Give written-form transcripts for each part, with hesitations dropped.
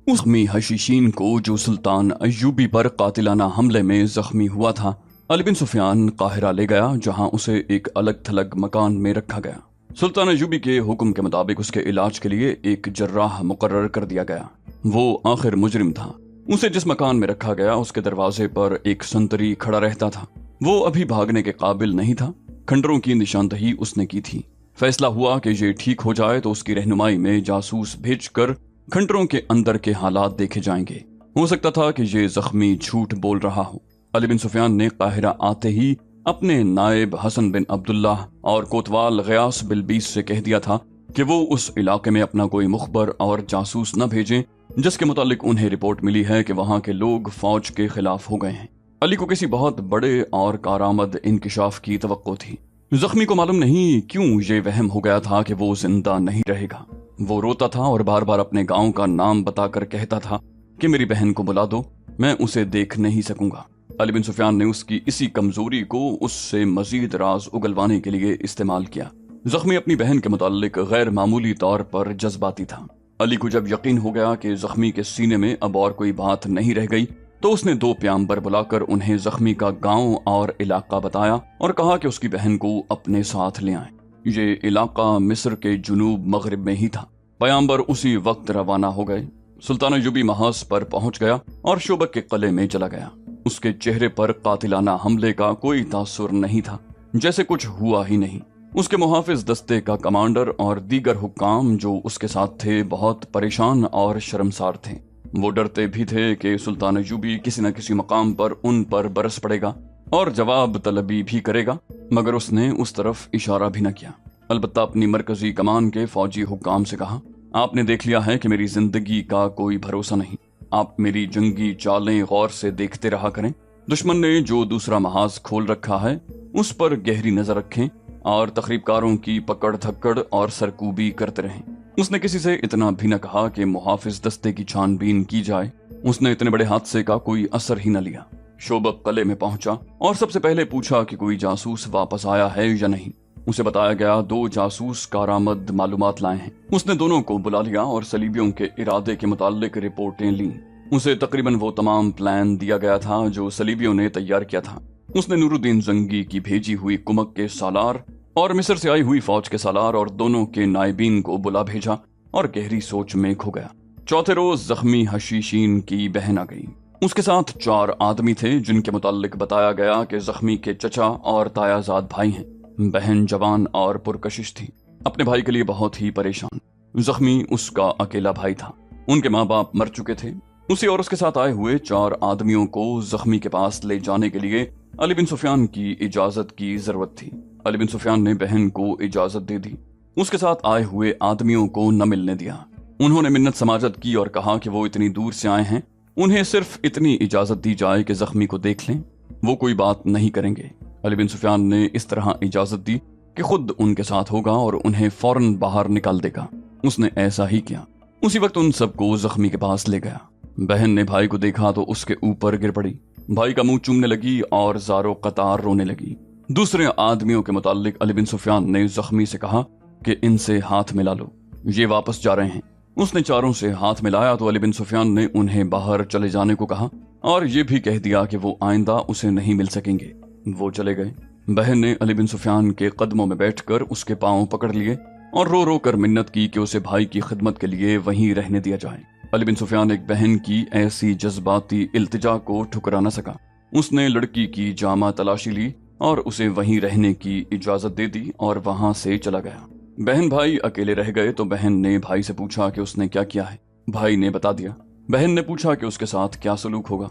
उस जख्मी हशीशीन को जो सुल्तान अय्यूबी पर कातिलाना हमले में जख्मी हुआ था, अली बिन सुफियान काहिरा ले गया, जहां उसे एक अलग थलग मकान में रखा गया। सुल्तान अय्यूबी के हुक्म के मुताबिक उसके इलाज के लिए एक जर्राह मुकर्रर कर दिया गया। वो आखिर मुजरिम था। उसे जिस मकान में रखा गया उसके दरवाजे पर एक संतरी खड़ा रहता था। वो अभी भागने के काबिल नहीं था। खंडरों की निशानदही उसने की थी। फैसला हुआ कि ये ठीक हो जाए तो उसकी रहनुमाई में जासूस भेजकर खंडरों के अंदर के हालात देखे जाएंगे। हो सकता था कि ये जख्मी झूठ बोल रहा हो। अली बिन सुफियान ने काहिरा आते ही अपने नायब हसन बिन अब्दुल्लाह और कोतवाल गयास बिलबीस से कह दिया था कि वो उस इलाके में अपना कोई मुखबर और जासूस न भेजें जिसके मुतालिक उन्हें रिपोर्ट मिली है कि वहां के लोग फौज के खिलाफ हो गए हैं। अली को किसी बहुत बड़े और कारामद इंकिशाफ की तवक्को थी। जख्मी को मालूम नहीं क्यों ये वहम हो गया था कि वो जिंदा नहीं रहेगा। वो रोता था और बार बार अपने गांव का नाम बताकर कहता था कि मेरी बहन को बुला दो, मैं उसे देख नहीं सकूंगा। अली बिन सुफियान ने उसकी इसी कमजोरी को उससे मजीद राज उगलवाने के लिए इस्तेमाल किया। जख्मी अपनी बहन के मुताल्लिक गैर मामूली तौर पर जज्बाती था। अली को जब यकीन हो गया कि जख्मी के सीने में अब और कोई बात नहीं रह गई तो उसने 2 प्याम्बर बुलाकर उन्हें जख्मी का गांव और इलाका बताया और कहा कि उसकी बहन को अपने साथ ले आए। ये इलाका मिस्र के जुनूब मगरिब में ही था। पैगंबर उसी वक्त रवाना हो गए। सुल्तान अय्यूबी महाज पर पहुंच गया और शोबक के किले में चला गया। उसके चेहरे पर कातिलाना हमले का कोई तासुर नहीं था, जैसे कुछ हुआ ही नहीं। उसके मुहाफिज दस्ते का कमांडर और दीगर हुक्काम जो उसके साथ थे बहुत परेशान और शर्मसार थे। वो डरते भी थे कि सुल्तान अय्यूबी किसी न किसी मकाम पर उन पर बरस पड़ेगा और जवाब तलबी भी करेगा, मगर उसने उस तरफ इशारा भी न किया। अलबत्ता अपनी मरकजी कमान के फौजी हुक्काम से कहा, आपने देख लिया है कि मेरी जिंदगी का कोई भरोसा नहीं। आप मेरी जंगी चालें गौर से देखते रहा करें। दुश्मन ने जो दूसरा महाज खोल रखा है उस पर गहरी नजर रखें और तखरीबकारों की पकड़ धक्कड़ और सरकूबी करते रहें। उसने किसी से इतना भी न कहा कि मुहाफिज दस्ते की छानबीन की जाए। उसने इतने बड़े हादसे का कोई असर ही न लिया। शोबक किले में पहुंचा और सबसे पहले पूछा कि कोई जासूस वापस आया है या नहीं। उसे बताया गया 2 जासूस कारामद मालूमात लाए हैं। उसने दोनों को बुला लिया और सलीबियों के इरादे के मुताल्लिक रिपोर्टें लीं। उसे तकरीबन वो तमाम प्लान दिया गया था जो सलीबियों ने तैयार किया था। उसने नूरुद्दीन जंगी की भेजी हुई कुमक के सालार और मिस्र से आई हुई फौज के सालार और दोनों के नायबीन को बुला भेजा और गहरी सोच में खो गया। चौथे रोज जख्मी हशीशीन की बहन आ गई। उसके साथ 4 आदमी थे जिनके मुताल्लिक बताया गया कि जख्मी के चचा और तायाजाद भाई हैं। बहन जवान और पुरकशिश थी, अपने भाई के लिए बहुत ही परेशान। जख्मी उसका अकेला भाई था। उनके माँ बाप मर चुके थे। उसे और उसके साथ आए हुए 4 आदमियों को जख्मी के पास ले जाने के लिए अली बिन सुफियान की इजाजत की जरूरत थी। अली बिन सुफियान ने बहन को इजाजत दे दी। उसके साथ आए हुए आदमियों को न मिलने दिया। उन्होंने मिन्नत समाजत की और कहा कि वो इतनी दूर से आए हैं, उन्हें सिर्फ इतनी इजाजत दी जाए कि जख्मी को देख लें, वो कोई बात नहीं करेंगे। अली बिन सुफियान ने इस तरह इजाजत दी कि खुद उनके साथ होगा और उन्हें फौरन बाहर निकाल देगा। उसने ऐसा ही किया। उसी वक्त उन सबको जख्मी के पास ले गया। बहन ने भाई को देखा तो उसके ऊपर गिर पड़ी। भाई का मुंह चूमने लगी और ज़ारो कतार रोने लगी। दूसरे आदमियों के मुताल्लिक अली बिन सुफियान ने जख्मी से कहा कि इनसे हाथ मिला लो, ये वापस जा रहे हैं। उसने 4 से हाथ मिलाया तो अली बिन सुफियान ने उन्हें बाहर चले जाने को कहा और ये भी कह दिया कि वो आइंदा उसे नहीं मिल सकेंगे। वो चले गए। बहन ने अली बिन सुफियान के कदमों में बैठकर उसके पांव पकड़ लिए और रो रो कर मिन्नत की कि उसे भाई की खिदमत के लिए वहीं रहने दिया जाए। अली बिन सुफियान एक बहन की ऐसी जज्बाती इल्तिजा को ठुकरा न सका। उसने लड़की की जामा तलाशी ली और उसे वहीं रहने की इजाजत दे दी और वहां से चला गया। बहन भाई अकेले रह गए तो बहन ने भाई से पूछा कि उसने क्या किया है। भाई ने बता दिया। बहन ने पूछा कि उसके साथ क्या सलूक होगा।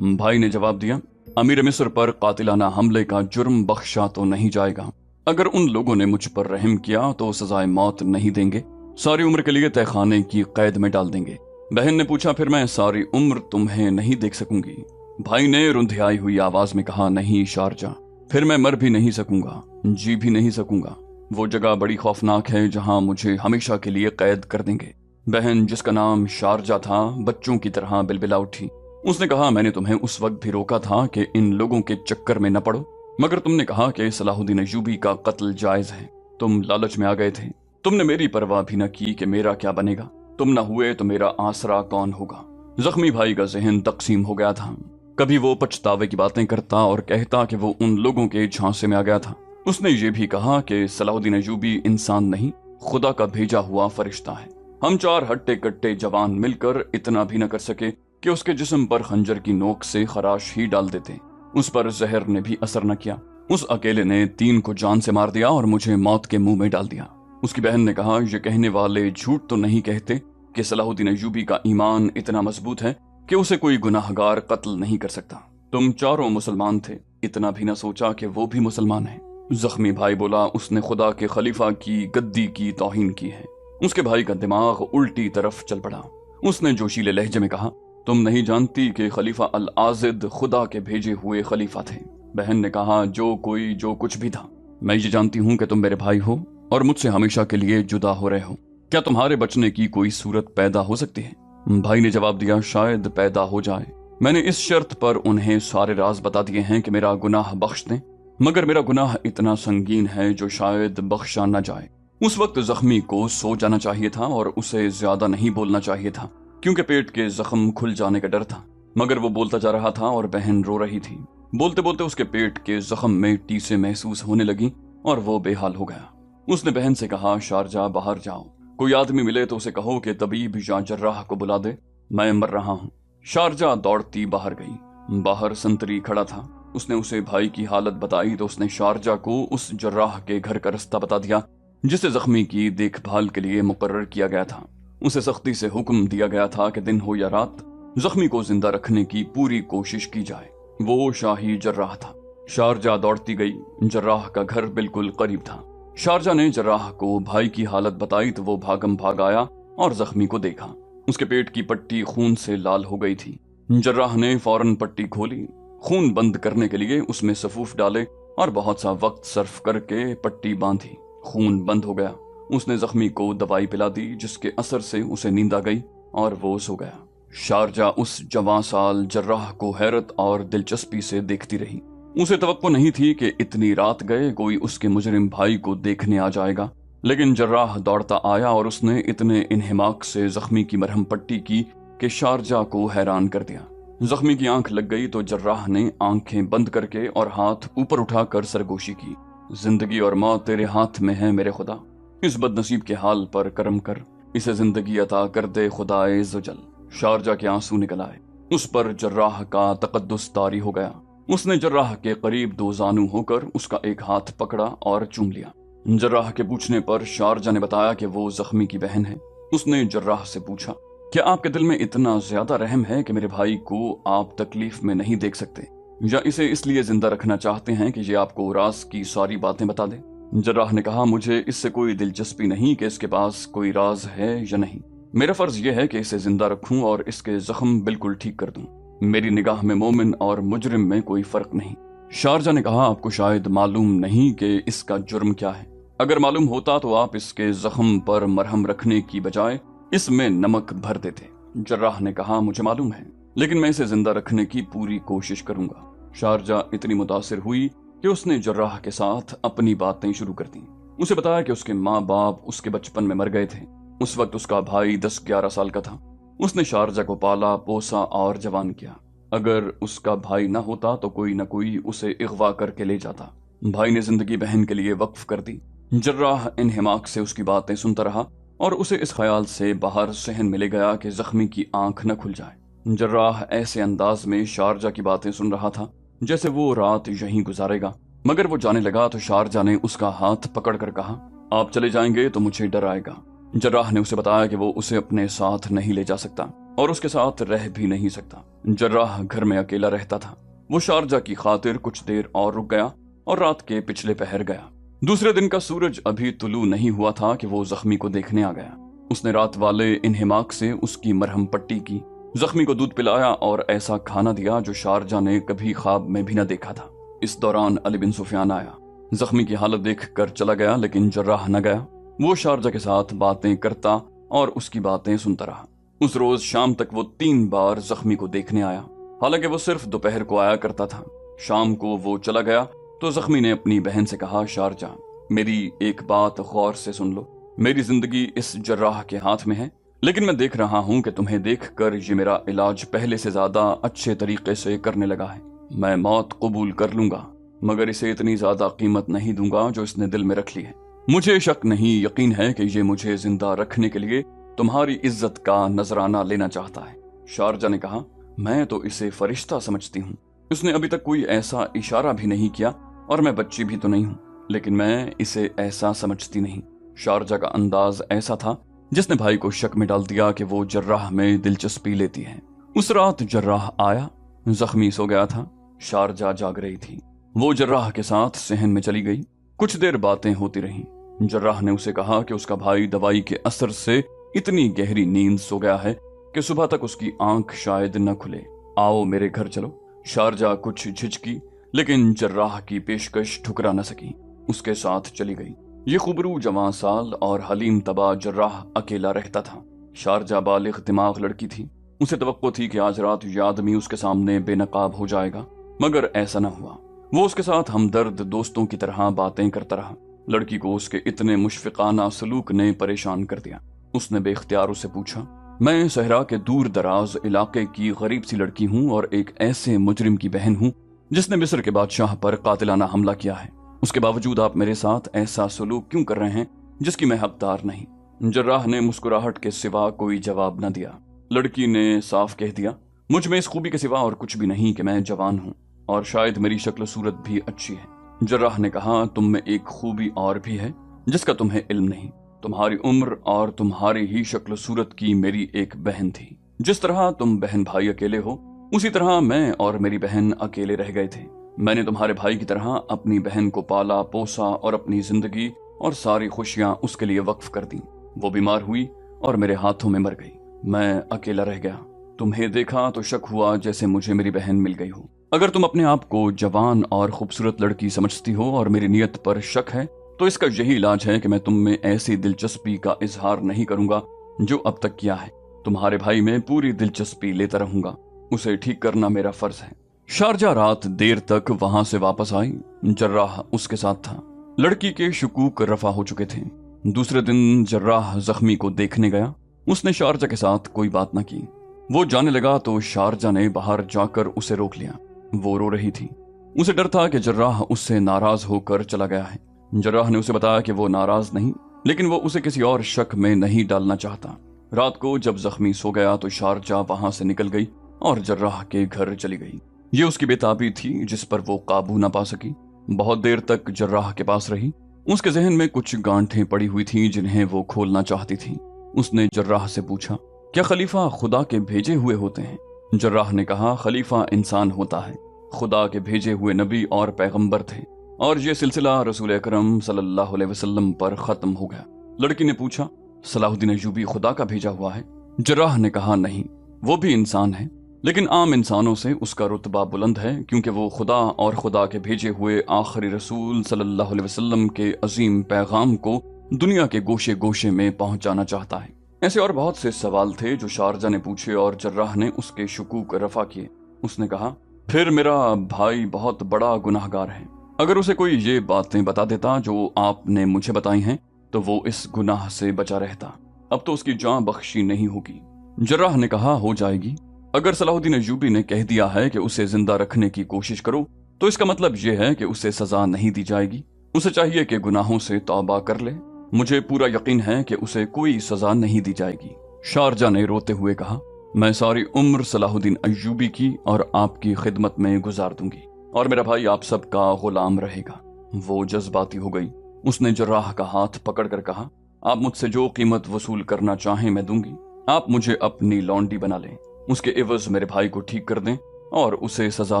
भाई ने जवाब दिया, अमीर मिस्र पर कातिलाना हमले का जुर्म बख्शा तो नहीं जाएगा। अगर उन लोगों ने मुझ पर रहम किया तो सजाए मौत नहीं देंगे, सारी उम्र के लिए तहखाने की कैद में डाल देंगे। बहन ने पूछा, फिर मैं सारी उम्र तुम्हें नहीं देख सकूंगी। भाई ने रुंधियाई हुई आवाज में कहा, नहीं शारजा, फिर मैं मर भी नहीं सकूंगा, जी भी नहीं सकूंगा। वो जगह बड़ी खौफनाक है जहां मुझे हमेशा के लिए कैद कर देंगे। बहन, जिसका नाम शारजा था, बच्चों की तरह बिलबिला उठी। उसने कहा, मैंने तुम्हें उस वक्त भी रोका था कि इन लोगों के चक्कर में न पड़ो, मगर तुमने कहा कि सलाहुद्दीन अय्यूबी का कत्ल जायज है। तुम लालच में आ गए थे। तुमने मेरी परवाह भी न की कि मेरा क्या बनेगा। तुम न हुए तो मेरा आसरा कौन होगा। زخمی بھائی کا ذہن تقسیم ہو گیا تھا۔ کبھی وہ پچھتاوے کی باتیں کرتا اور کہتا کہ وہ ان لوگوں کے جھانسے میں آ گیا تھا۔ اس نے یہ بھی کہا کہ صلاح الدین ایوبی انسان نہیں، خدا کا بھیجا ہوا فرشتہ ہے۔ ہم 4 ہٹے کٹے جوان مل کر اتنا بھی نہ کر سکے کہ اس کے جسم پر خنجر کی نوک سے خراش ہی ڈال دیتے۔ اس پر زہر نے بھی اثر نہ کیا۔ اس اکیلے نے 3 کو جان سے مار دیا اور مجھے موت کے منہ میں ڈال دیا۔ اس کی بہن نے کہا، یہ کہنے والے جھوٹ تو نہیں کہتے کہ صلاح الدین ایوبی کا ایمان اتنا مضبوط ہے کہ اسے کوئی گناہ گار قتل نہیں کر سکتا۔ تم چاروں مسلمان تھے، اتنا بھی نہ سوچا کہ وہ بھی مسلمان ہیں۔ زخمی بھائی بولا، اس نے خدا کے خلیفہ کی گدی کی توہین کی ہے۔ اس کے بھائی کا دماغ الٹی طرف چل پڑا۔ اس نے جوشیلے لہجے میں کہا، تم نہیں جانتی کہ خلیفہ العازد خدا کے بھیجے ہوئے خلیفہ تھے۔ بہن نے کہا، جو کوئی جو کچھ بھی تھا، میں یہ جانتی ہوں کہ تم میرے بھائی ہو اور مجھ سے ہمیشہ کے لیے جدا ہو رہے ہو۔ کیا تمہارے بچنے کی کوئی صورت پیدا ہو سکتی ہے؟ بھائی نے جواب دیا، شاید پیدا ہو جائے۔ میں نے اس شرط پر انہیں سارے راز بتا دیے ہیں کہ میرا گناہ بخش دیں، مگر میرا گناہ اتنا سنگین ہے جو شاید بخشا نہ جائے۔ اس وقت زخمی کو سو جانا چاہیے تھا اور اسے زیادہ نہیں بولنا چاہیے تھا، کیونکہ پیٹ کے زخم کھل جانے کا ڈر تھا، مگر وہ بولتا جا رہا تھا اور بہن رو رہی تھی۔ بولتے بولتے اس کے پیٹ کے زخم میں ٹیسیں محسوس ہونے لگی اور وہ بے حال ہو گیا۔ اس نے بہن سے کہا، شارجہ باہر جاؤ، کوئی آدمی ملے تو اسے کہو کہ طبیب یا جراح کو بلا دے، میں مر رہا ہوں۔ شارجہ دوڑتی باہر گئی۔ باہر سنتری کھڑا تھا۔ اس نے اسے بھائی کی حالت بتائی تو اس نے شارجہ کو اس جراح کے گھر کا رستہ بتا دیا جسے زخمی کی دیکھ بھال کے لیے مقرر کیا گیا تھا۔ اسے سختی سے حکم دیا گیا تھا کہ دن ہو یا رات زخمی کو زندہ رکھنے کی پوری کوشش کی جائے۔ وہ شاہی جراح تھا۔ شارجہ دوڑتی گئی۔ جراح کا گھر بالکل قریب تھا۔ شارجہ نے جراح کو بھائی کی حالت بتائی تو وہ بھاگم بھاگ آیا اور زخمی کو دیکھا۔ اس کے پیٹ کی پٹی خون سے لال ہو گئی تھی۔ جراح نے فوراً پٹی کھولی، خون بند کرنے کے لیے اس میں سفوف ڈالے اور بہت سا وقت صرف کر کے پٹی باندھی۔ خون بند ہو گیا۔ اس نے زخمی کو دوائی پلا دی جس کے اثر سے اسے نیند آ گئی اور وہ سو گیا۔ شارجہ اس جوان سال جراح کو حیرت اور دلچسپی سے دیکھتی رہی۔ اسے توقع نہیں تھی کہ اتنی رات گئے کوئی اس کے مجرم بھائی کو دیکھنے آ جائے گا، لیکن جراح دوڑتا آیا اور اس نے اتنے انہماک سے زخمی کی مرہم پٹی کی کہ شارجہ کو حیران کر دیا۔ زخمی کی آنکھ لگ گئی تو جراح نے آنکھیں بند کر کے اور ہاتھ اوپر اٹھا کر سرگوشی کی، زندگی اور موت تیرے ہاتھ میں ہے میرے خدا، اس بد نصیب کے حال پر کرم کر، اسے زندگی عطا کر دے خدائے عزوجل۔ شارجہ کے آنسو نکل آئے۔ اس پر جراح کا تقدس طاری ہو گیا۔ اس نے جراح کے قریب 2 زانو ہو کر اس کا ایک ہاتھ پکڑا اور چوم لیا۔ جراح کے پوچھنے پر شارجہ نے بتایا کہ وہ زخمی کی بہن ہے۔ اس نے جراح سے پوچھا، کیا آپ کے دل میں اتنا زیادہ رحم ہے کہ میرے بھائی کو آپ تکلیف میں نہیں دیکھ سکتے، یا اسے اس لیے زندہ رکھنا چاہتے ہیں کہ یہ آپ کو راز کی ساری باتیں بتا دے؟ جراح نے کہا، مجھے اس سے کوئی دلچسپی نہیں کہ اس کے پاس کوئی راز ہے یا نہیں، میرا فرض یہ ہے کہ اسے زندہ رکھوں اور اس کے زخم بالکل ٹھیک کر دوں۔ میری نگاہ میں مومن اور مجرم میں کوئی فرق نہیں۔ شارجہ نے کہا، آپ کو شاید معلوم نہیں کہ اس کا جرم کیا ہے، اگر معلوم ہوتا تو آپ اس کے زخم پر مرہم رکھنے کی بجائے اس میں نمک بھر دیتے۔ جراح نے کہا، مجھے معلوم ہے، لیکن میں اسے زندہ رکھنے کی پوری کوشش کروں گا۔ شارجہ اتنی متاثر ہوئی کہ اس نے جراح کے ساتھ اپنی باتیں شروع کر دیں۔ اسے بتایا کہ اس کے ماں باپ اس کے بچپن میں مر گئے تھے۔ اس وقت اس کا بھائی 10-11 سال کا تھا۔ اس نے شارجہ کو پالا پوسا اور جوان کیا۔ اگر اس کا بھائی نہ ہوتا تو کوئی نہ کوئی اسے اغوا کر کے لے جاتا۔ بھائی نے زندگی بہن کے لیے وقف کر دی۔ جراح انہماک سے اس کی باتیں سنتا رہا اور اسے اس خیال سے باہر صحن میں لے گیا کہ زخمی کی آنکھ نہ کھل جائے۔ جراح ایسے انداز میں شارجہ کی باتیں سن رہا تھا جیسے وہ رات یہیں گزارے گا، مگر وہ جانے لگا تو شارجہ نے اس کا ہاتھ پکڑ کر کہا، آپ چلے جائیں گے تو مجھے ڈر آئے گا۔ جراح نے اسے بتایا کہ وہ اسے اپنے ساتھ نہیں لے جا سکتا اور اس کے ساتھ رہ بھی نہیں سکتا۔ جراح گھر میں اکیلا رہتا تھا۔ وہ شارجہ کی خاطر کچھ دیر اور رک گیا اور رات کے پچھلے پہر گیا۔ دوسرے دن کا سورج ابھی طلوع نہیں ہوا تھا کہ وہ زخمی کو دیکھنے آ گیا۔ اس نے رات والے انہماک سے اس کی مرہم پٹی کی، زخمی کو دودھ پلایا اور ایسا کھانا دیا جو شارجہ نے کبھی خواب میں بھی نہ دیکھا تھا۔ اس دوران علی بن سفیان آیا۔ زخمی کی حالت دیکھ کر چلا گیا لیکن جراح نہ گیا۔ وہ شارجہ کے ساتھ باتیں کرتا اور اس کی باتیں سنتا رہا۔ اس روز شام تک وہ 3 بار زخمی کو دیکھنے آیا، حالانکہ وہ صرف دوپہر کو آیا کرتا تھا۔ شام کو وہ چلا گیا تو زخمی نے اپنی بہن سے کہا، شارجہ، میری ایک بات غور سے سن لو، میری زندگی اس جراح کے ہاتھ میں ہے، लेकिन मैं देख रहा हूं कि तुम्हें देखकर ये मेरा इलाज पहले से ज्यादा अच्छे तरीके से करने लगा है। मैं मौत कबूल कर लूंगा, मगर इसे इतनी ज्यादा कीमत नहीं दूंगा जो इसने दिल में रख ली है। मुझे शक नहीं, यकीन है कि ये मुझे जिंदा रखने के लिए तुम्हारी इज्जत का नजराना लेना चाहता है। शारजा ने कहा, मैं तो इसे फरिश्ता समझती हूँ। उसने अभी तक कोई ऐसा इशारा भी नहीं किया और मैं बच्ची भी तो नहीं हूँ, लेकिन मैं इसे ऐसा समझती नहीं। शारजा का अंदाज ऐसा था जिसने भाई को शक में डाल दिया कि वो जर्राह में दिलचस्पी लेती है। उस रात जर्राह आया, जख्मी सो गया था, शारजा जाग रही थी। वो जर्राह के साथ सहन में चली गई। कुछ देर बातें होती रहीं। जर्राह ने उसे कहा कि उसका भाई दवाई के असर से इतनी गहरी नींद सो गया है कि सुबह तक उसकी आंख शायद न खुले। आओ मेरे घर चलो। शारजा कुछ झिझकी, लेकिन जर्राह की पेशकश ठुकरा न सकी, उसके साथ चली गई। ये खुबरू जवां साल और हलीम तबा जर्राह अकेला रहता था। शारजा बालिग दिमाग लड़की थी। उसे तवक्को थी कि आज रात ये आदमी उसके सामने बेनकाब हो जाएगा, मगर ऐसा न हुआ। वो उसके साथ हमदर्द दोस्तों की तरह बातें करता रहा। लड़की को उसके इतने मुशफिकाना सलूक ने परेशान कर दिया। उसने बेख्तियार उससे पूछा, मैं सहरा के दूर दराज इलाके की गरीब सी लड़की हूँ और एक ऐसे मुजरिम की बहन हूँ जिसने मिस्र के बादशाह पर कातिलाना हमला किया है। उसके बावजूद आप मेरे साथ ऐसा सलूक क्यों कर रहे हैं जिसकी मैं हकदार नहीं? जर्राह ने मुस्कुराहट के सिवा कोई जवाब न दिया। लड़की ने साफ कह दिया, मुझ में इस खूबी के सिवा और कुछ भी नहीं कि मैं जवान हूँ और शायद मेरी शक्ल सूरत भी अच्छी है। जर्राह ने कहा, तुम में एक खूबी और भी है जिसका तुम्हें इल्म नहीं। तुम्हारी उम्र और तुम्हारी ही शक्ल सूरत की मेरी एक बहन थी। जिस तरह तुम बहन भाई अकेले हो, उसी तरह मैं और मेरी बहन अकेले रह गए थे। मैंने तुम्हारे भाई की तरह अपनी बहन को पाला पोसा और अपनी जिंदगी और सारी खुशियां उसके लिए वक्फ कर दी। वो बीमार हुई और मेरे हाथों में मर गई। मैं अकेला रह गया। तुम्हें देखा तो शक हुआ जैसे मुझे मेरी बहन मिल गई हो। अगर तुम अपने आप को जवान और खूबसूरत लड़की समझती हो और मेरी नियत पर शक है, तो इसका यही इलाज है कि मैं तुम में ऐसी दिलचस्पी का इजहार नहीं करूंगा जो अब तक किया है। तुम्हारे भाई में पूरी दिलचस्पी लेता रहूंगा। उसे ठीक करना मेरा फर्ज है। शारजा रात देर तक वहां से वापस आई। जर्राह उसके साथ था। लड़की के शुकूक रफा हो चुके थे। दूसरे दिन जर्राह जख्मी को देखने गया। उसने शारजा के साथ कोई बात न की। वो जाने लगा तो शारजा ने बाहर जाकर उसे रोक लिया। वो रो रही थी। उसे डर था कि जर्राह उससे नाराज होकर चला गया है। जर्राह ने उसे बताया कि वो नाराज नहीं, लेकिन वो उसे किसी और शक में नहीं डालना चाहता। रात को जब जख्मी सो गया तो शारजा वहां से निकल गई और जर्राह के घर चली गई। ये उसकी बेताबी थी जिस पर वो काबू न पा सकी। बहुत देर तक जर्राह के पास रही। उसके जहन में कुछ गांठें पड़ी हुई थी जिन्हें वो खोलना चाहती थी। उसने जर्राह से पूछा, क्या खलीफा खुदा के भेजे हुए होते हैं? जर्राह ने कहा, खलीफा इंसान होता है। खुदा के भेजे हुए नबी और पैगंबर थे और ये सिलसिला रसूल अकरम सल्लल्लाहु अलैहि वसल्लम पर खत्म हो गया। लड़की ने पूछा, सलाहुद्दीन अय्यूबी खुदा का भेजा हुआ है? जर्राह ने कहा, नहीं, वो भी इंसान है, लेकिन आम इंसानों से उसका रुतबा बुलंद है क्योंकि वो खुदा और खुदा के भेजे हुए आखिरी रसूल सल्लल्लाहु अलैहि वसल्लम के अजीम पैगाम को दुनिया के गोशे गोशे में पहुंचाना चाहता है। ऐसे और बहुत से सवाल थे जो शारजा ने पूछे और जर्राह ने उसके शुकूक रफा किए। उसने कहा, फिर मेरा भाई बहुत बड़ा गुनाहगार है। अगर उसे कोई ये बातें बता देता जो आपने मुझे बताई हैं तो वो इस गुनाह से बचा रहता। अब तो उसकी जान बख्शी नहीं होगी। जर्राह ने कहा, हो जाएगी। अगर सलाहुद्दीन अय्यूबी ने कह दिया है कि उसे जिंदा रखने की कोशिश करो तो इसका मतलब यह है कि उसे सजा नहीं दी जाएगी। उसे चाहिए कि गुनाहों से तौबा कर ले। मुझे पूरा यकीन है कि उसे कोई सजा नहीं दी जाएगी। शारजा ने रोते हुए कहा, मैं सारी उम्र सलाहुद्दीन अय्यूबी की और आपकी खिदमत में गुजार दूंगी और मेरा भाई आप सबका गुलाम रहेगा। वो जज्बाती हो गई। उसने जर्राह का हाथ पकड़कर कहा, आप मुझसे जो कीमत वसूल करना चाहें मैं दूंगी। आप मुझे अपनी लौंडी बना लें, उसके एवज मेरे भाई को ठीक कर दें और उसे सजा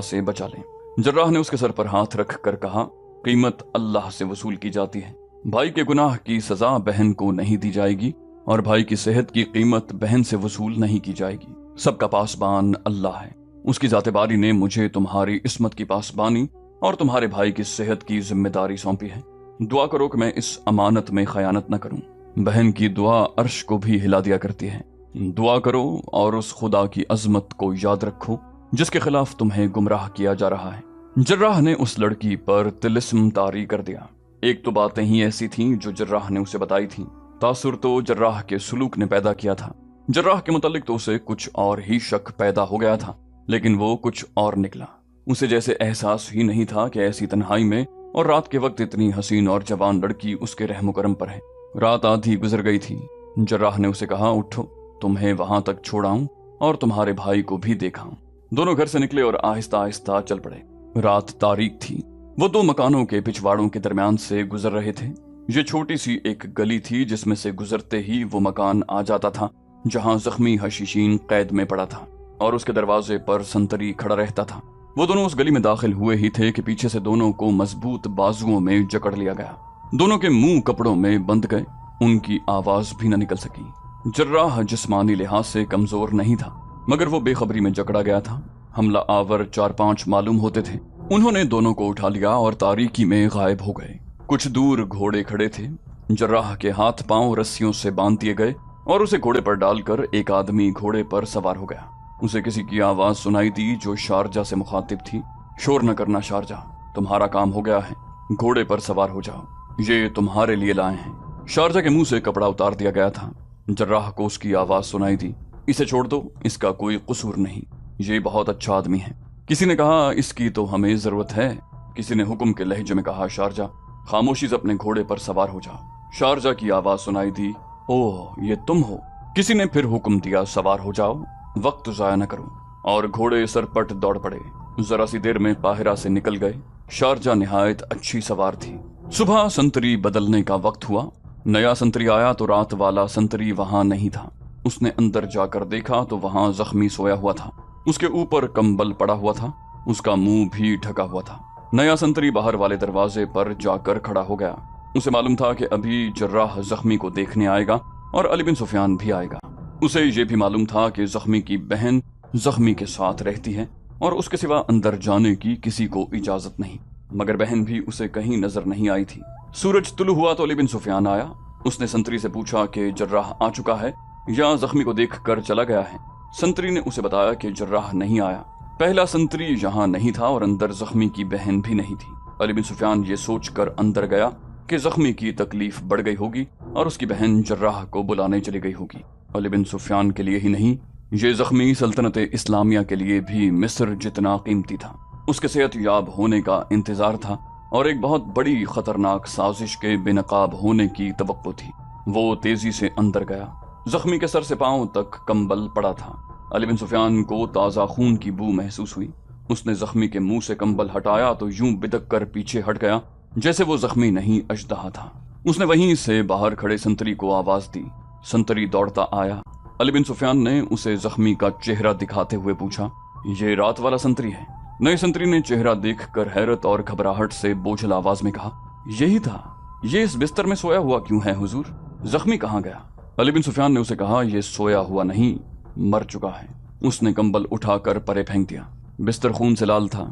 से बचा लें। जर्राह ने उसके सर पर हाथ रख कर कहा, कीमत अल्लाह से वसूल की जाती है। भाई के गुनाह की सजा बहन को नहीं दी जाएगी और भाई की सेहत की कीमत बहन से वसूल नहीं की जाएगी। सबका पासबान अल्लाह है। उसकी जाते बारी ने मुझे तुम्हारी इस्मत की पासबानी और तुम्हारे भाई की सेहत की जिम्मेदारी सौंपी है। दुआ करो कि मैं इस अमानत में खयानत न करूं। बहन की दुआ अर्श को भी हिला दिया करती है। दुआ करो और उस खुदा की अजमत को याद रखो जिसके खिलाफ तुम्हें गुमराह किया जा रहा है। जर्राह ने उस लड़की पर तिलिस्म तारी कर दिया। एक तो बातें ही ऐसी थीं जो जर्राह ने उसे बताई थीं। तासुर तो जर्राह के सुलूक ने पैदा किया था। जर्राह के मुतालिक तो उसे कुछ और ही शक पैदा हो गया था, लेकिन वो कुछ और निकला। उसे जैसे एहसास ही नहीं था कि ऐसी तन्हाई में और रात के वक्त इतनी हसीन और जवान लड़की उसके रहम करम पर है। रात आधी गुजर गई थी। जर्राह ने उसे कहा, उठो, तुम्हें वहां तक छोड़ाऊं और तुम्हारे भाई को भी देखाऊं। दोनों घर से निकले और आहिस्ता आहिस्ता चल पड़े। रात तारीक थी। वो दो मकानों के पिछवाड़ों के दरमियान से गुजर रहे थे। ये छोटी सी एक गली थी जिसमें से गुजरते ही वो मकान आ जाता था जहां जख्मी हशीशीन कैद में पड़ा था और उसके दरवाजे पर संतरी खड़ा रहता था। वो दोनों उस गली में दाखिल हुए ही थे कि पीछे से दोनों को मजबूत बाजुओं में जकड़ लिया गया। दोनों के मुंह कपड़ों में बंद गए। उनकी आवाज भी न निकल सकी। जर्राह जिस्मानी लिहाज से कमजोर नहीं था, मगर वो बेखबरी में जकड़ा गया था। हमला आवर 4-5 मालूम होते थे। उन्होंने दोनों को उठा लिया और तारीकी में गायब हो गए। कुछ दूर घोड़े खड़े थे। जर्राह के हाथ पांव रस्सियों से बांध दिए गए और उसे घोड़े पर डालकर एक आदमी घोड़े पर सवार हो गया। उसे किसी की आवाज सुनाई दी जो शारजा से मुखातिब थी। शोर न करना शारजा, तुम्हारा काम हो गया है, घोड़े पर सवार हो जाओ, ये तुम्हारे लिए लाए हैं। शारजा के मुंह से कपड़ा उतार दिया गया था। जर्राह को उसकी आवाज सुनाई दी, इसे छोड़ दो, इसका कोई कसूर नहीं, ये बहुत अच्छा आदमी है। किसी ने कहा, इसकी तो हमें जरूरत है। किसी ने हुक्म के लहजे में कहा, शारजा खामोशी से अपने घोड़े पर सवार हो जाओ। शारजा की आवाज सुनाई दी, ओह ये तुम हो। किसी ने फिर हुक्म दिया, सवार हो जाओ, वक्त जाया न करो, और घोड़े सरपट दौड़ पड़े। जरा सी देर में काहिरा से निकल गए। शारजा निहायत अच्छी सवार थी। सुबह संतरी बदलने का वक्त हुआ। नया संतरी आया तो रात वाला संतरी वहां नहीं था। उसने अंदर जाकर देखा तो वहां जख्मी सोया हुआ था। उसके ऊपर कंबल पड़ा हुआ था। उसका मुंह भी ढका हुआ था। नया संतरी बाहर वाले दरवाजे पर जाकर खड़ा हो गया। उसे मालूम था कि अभी जर्राह जख्मी को देखने आएगा और अली बिन सुफियान भी आएगा। उसे ये भी मालूम था कि जख्मी की बहन जख्मी के साथ रहती है और उसके सिवा अंदर जाने की किसी को इजाजत नहीं, मगर बहन भी उसे कहीं नजर नहीं आई थी। सूरज तुलू हुआ तो अली बिन सुफियान आया। उसने संतरी से पूछा कि जर्राह आ चुका है या जख्मी को देख कर चला गया है। संतरी ने उसे बताया कि जर्राह नहीं आया। पहला संतरी यहाँ नहीं था और अंदर जख्मी की बहन भी नहीं थी। अली बिन सुफियान ये सोच कर अंदर गया कि जख्मी की तकलीफ बढ़ गई होगी और उसकी बहन जर्राह को बुलाने चली गई होगी। अली बिन सुफियान के लिए ही नहीं, ये जख्मी सल्तनत इस्लामिया के लिए भी मिस्र जितना कीमती था। उसके सेहत याब होने का इंतजार था और एक बहुत बड़ी खतरनाक साजिश के बेनकाब होने की तवक्को थी। वो तेजी से अंदर गया। जख्मी के सर से पांव तक कंबल पड़ा था। अली बिन सुफियान को ताज़ा खून की बू महसूस हुई। उसने जख्मी के मुंह से कंबल हटाया तो यूं बिदक कर पीछे हट गया जैसे वो जख्मी नहीं अजदहा था। उसने वहीं से बाहर खड़े संतरी को आवाज दी। संतरी दौड़ता आया। अली बिन सुफियान ने उसे जख्मी का चेहरा दिखाते हुए पूछा, ये रात वाला संतरी है? नए संतरी ने चेहरा देखकर हैरत और घबराहट से बोझल आवाज में कहा, यही था। ये इस बिस्तर में सोया हुआ क्यों है हुजूर? जख्मी कहाँ गया? अली बिन सुफियान ने उसे कहा, यह सोया हुआ नहीं, मर चुका है। उसने कंबल उठाकर परे फेंक दिया। बिस्तर खून से लाल था।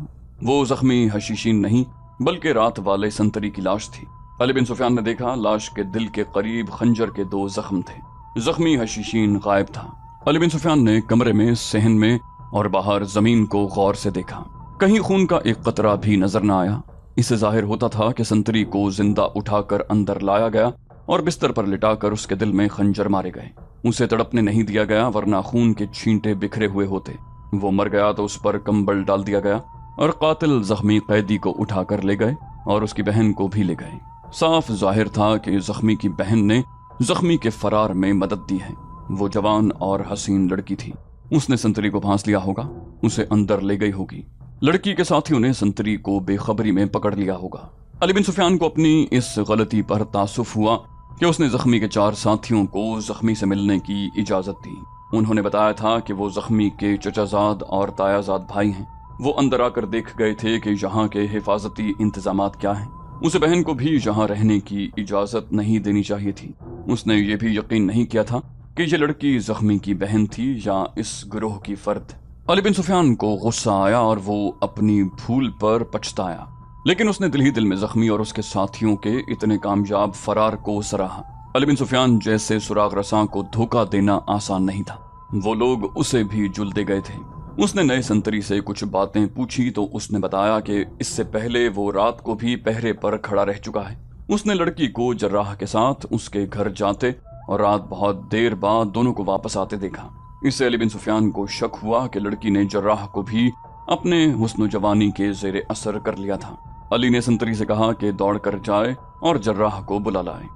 वो जख्मी हशीशीन नहीं बल्कि रात वाले संतरी की लाश थी। अली बिन सुफियान ने देखा, लाश के दिल के करीब खंजर के 2 जख्म थे। जख्मी हशीशीन गायब था। अली बिन सुफियान ने कमरे में, सहन में और बाहर जमीन को गौर से देखा। कहीं खून का एक कतरा भी नजर न आया। इससे जाहिर होता था कि संतरी को जिंदा उठाकर अंदर लाया गया और बिस्तर पर लिटाकर उसके दिल में खंजर मारे गए। उसे तड़पने नहीं दिया गया, वरना खून के छींटे बिखरे हुए होते। वो मर गया तो उस पर कंबल डाल दिया गया और कातिल जख्मी कैदी को उठाकर ले गए और उसकी बहन को भी ले गए। साफ जाहिर था कि जख्मी की बहन ने जख्मी के फरार में मदद दी है। वो जवान और हसीन लड़की थी। उसने संतरी को फांस लिया होगा, उसे अंदर ले गई होगी। लड़की के साथियों ने संतरी को बेखबरी में पकड़ लिया होगा। अली बिन सुफियान को अपनी इस गलती पर तासुफ हुआ कि उसने जख्मी के 4 साथियों को जख्मी से मिलने की इजाजत दी। उन्होंने बताया था कि वो जख्मी के चचाजाद और तायाजाद भाई हैं। वो अंदर आकर देख गए थे कि यहाँ के हिफाजती इंतजामात क्या हैं। उसे बहन को भी यहाँ रहने की इजाजत नहीं देनी चाहिए थी। उसने ये भी यकीन नहीं किया था कि ये लड़की जख्मी की बहन थी या इस गिरोह की फर्द। अली बिन सुफियान को गुस्सा आया और वो अपनी भूल पर पछताया, लेकिन उसने दिल ही दिल में जख्मी और उसके साथियों के इतने कामयाब फरार को सराहा। अली बिन सुफियान जैसे सुराग रसां को धोखा देना आसान नहीं था। वो लोग उसे भी जुल्दे गए थे। उसने नए संतरी से कुछ बातें पूछी तो उसने बताया कि इससे पहले वो रात को भी पहरे पर खड़ा रह चुका है। उसने लड़की को जर्राह के साथ उसके घर जाते और रात बहुत देर बाद दोनों को वापस आते देखा। इससे अली बिन सुफियान को शक हुआ कि लड़की ने जर्राह को भी अपने हुस्न जवानी के जेर असर कर लिया था। अली ने संतरी से कहा कि दौड़ कर जाए और जर्राह को बुला लाए।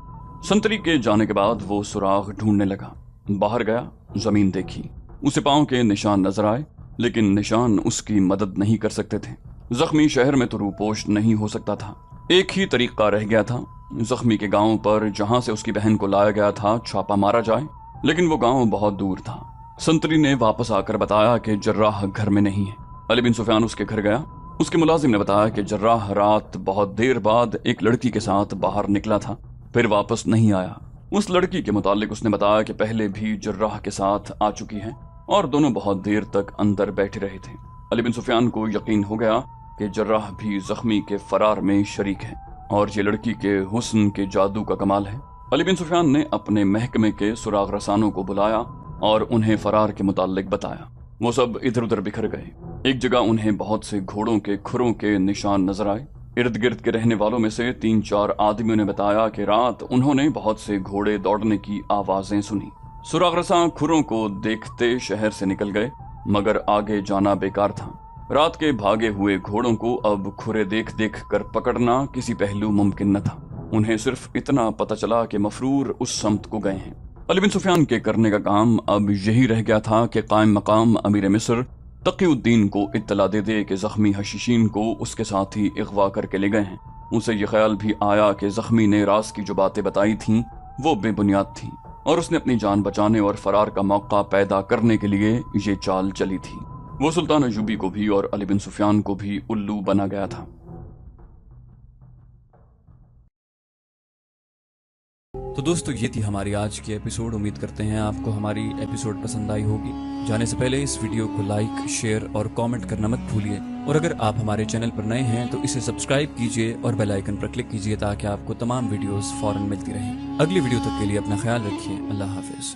संतरी के जाने के बाद वो सुराग ढूंढने लगा। बाहर गया, जमीन देखी, उसे पांव के निशान नजर आए, लेकिन निशान उसकी मदद नहीं कर सकते थे। जख्मी शहर में तो रूपोश नहीं हो सकता था। एक ही तरीका रह गया था, जख्मी के गांव पर जहां से उसकी बहन को लाया गया था छापा मारा जाए, लेकिन वो गांव बहुत दूर था। संतरी ने वापस आकर बताया कि जर्राह घर में नहीं है। अली बिन सुफियान उसके घर गया। उसके मुलाजिम ने बताया कि जर्राह रात बहुत देर बाद एक लड़की के साथ बाहर निकला था, फिर वापस नहीं आया। उस लड़की के मुतालिक उसने बताया कि पहले भी जर्राह के साथ आ चुकी है और दोनों बहुत देर तक अंदर बैठे रहे थे। अली बिन सुफियान को यकीन हो गया कि जर्राह भी जख्मी के फरार में शरीक है और ये लड़की के हुस्न के जादू का कमाल है। अली बिन सुफियान ने अपने महकमे के सुराग रसानों को बुलाया और उन्हें फरार के मुतालिक बताया। वो सब इधर उधर बिखर गए। एक जगह उन्हें बहुत से घोड़ों के खुरों के निशान नजर आए। इर्द गिर्द के रहने वालों में से 3-4 आदमियों ने बताया कि रात उन्होंने बहुत से घोड़े दौड़ने की आवाजें सुनी। सुराग रसा खुरों को देखते शहर से निकल गए, मगर आगे जाना बेकार था। रात के भागे हुए घोड़ों को अब खुरे देख देख कर पकड़ना किसी पहलू मुमकिन न था। उन्हें सिर्फ इतना पता चला कि मफरूर उस समत को गए हैं। अली बिन सुफियान के करने का काम अब यही रह गया था कि कायम मकाम अमीर मिस्र तकीउद्दीन को इत्तला दे दे कि जख्मी हशीशीन को उसके साथ ही अगवा करके ले गए हैं। उसे ये ख्याल भी आया कि जख्मी ने राज की जो बातें बताई थीं वो बेबुनियाद थीं और उसने अपनी जान बचाने और फरार का मौका पैदा करने के लिए ये चाल चली थी। वो सुल्तान अयूबी को भी और अली बिन सुफियान को भी उल्लू बना गया था। तो दोस्तों, ये थी हमारी आज की एपिसोड। उम्मीद करते हैं आपको हमारी एपिसोड पसंद आई होगी। जाने से पहले इस वीडियो को लाइक, शेयर और कमेंट करना मत भूलिए। और अगर आप हमारे चैनल पर नए हैं तो इसे सब्सक्राइब कीजिए और बेल आइकन पर क्लिक कीजिए ताकि आपको तमाम वीडियोस फौरन मिलती रहें। अगली वीडियो तक के लिए अपना ख्याल रखिए। अल्लाह हाफिज।